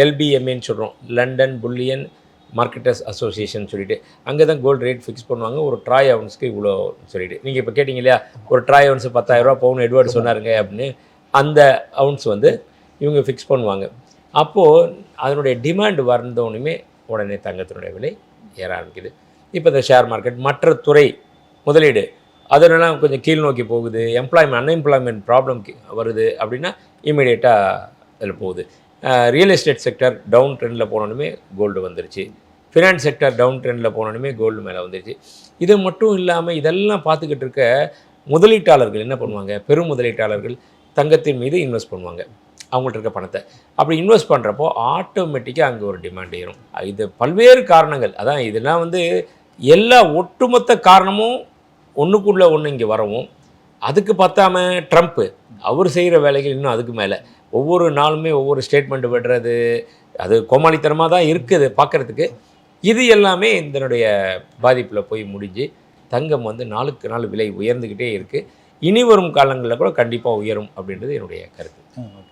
எல்பிஎம்ஏன்னு சொல்கிறோம், London bullion marketers association சொல்லிட்டு அங்கே தான் கோல்டு ரேட் ஃபிக்ஸ் பண்ணுவாங்க. ஒரு ட்ராய் அவுன்ஸ்க்கு இவ்வளோ சொல்லிட்டு. நீங்கள் இப்போ கேட்டிங்க இல்லையா, ஒரு ட்ராய் அவுன்ஸ் 10,000 பவுன் எட்வர்டு சொன்னாருங்க அப்படின்னு. அந்த அவுன்ஸ் வந்து இவங்க ஃபிக்ஸ் பண்ணுவாங்க. அப்போது அதனுடைய டிமாண்ட் வந்தோடனே உடனே தங்கத்தினுடைய விலை ஏற ஆரம்பிக்குது. இப்போ இந்த ஷேர் மார்க்கெட், மற்ற துறை முதலீடு அதெல்லாம் கொஞ்சம் கீழ் நோக்கி போகுது, அன்எம்ப்ளாய்மெண்ட் ப்ராப்ளம் வருது அப்படின்னா இமீடியட்டாக அதில் போகுது. ரியல் எஸ்டேட் செக்டர் டவுன் ட்ரெண்டில் போனோடனே கோல்டு வந்துருச்சு. ஃபினான்ஸ் செக்டர் டவுன் ட்ரெண்டில் போனோடனே கோல்டு மேலே வந்துருச்சு. இது மட்டும் இல்லாமல் இதெல்லாம் பார்த்துக்கிட்டு இருக்க முதலீட்டாளர்கள் என்ன பண்ணுவாங்க, பெரும் முதலீட்டாளர்கள் தங்கத்தின் மீது இன்வெஸ்ட் பண்ணுவாங்க அவங்கள்ட்ட இருக்க பணத்தை. அப்படி இன்வெஸ்ட் பண்ணுறப்போ ஆட்டோமேட்டிக்காக அங்கே ஒரு டிமாண்ட் ஏறும். இது பல்வேறு காரணங்கள். அதான் இதெல்லாம் வந்து எல்லா ஒட்டுமொத்த காரணமும் ஒன்றுக்குள்ளே ஒன்று இங்கே வரவும், அதுக்கு பத்தாம ட்ரம்ப்பு அவர் செய்கிற வேலைகள் இன்னும் அதுக்கு மேலே ஒவ்வொரு நாளுமே ஒவ்வொரு ஸ்டேட்மெண்ட் விடுறது, அது கோமாளித்தனமாக தான் இருக்குது பார்க்குறதுக்கு. இது எல்லாமே இதனுடைய பாதிப்பில் போய் முடிஞ்சு தங்கம் வந்து நாளுக்கு நாள் விலை உயர்ந்துக்கிட்டே இருக்குது. இனி வரும் காலங்களில் கூட கண்டிப்பாக உயரும் அப்படின்றது என்னுடைய கருத்து.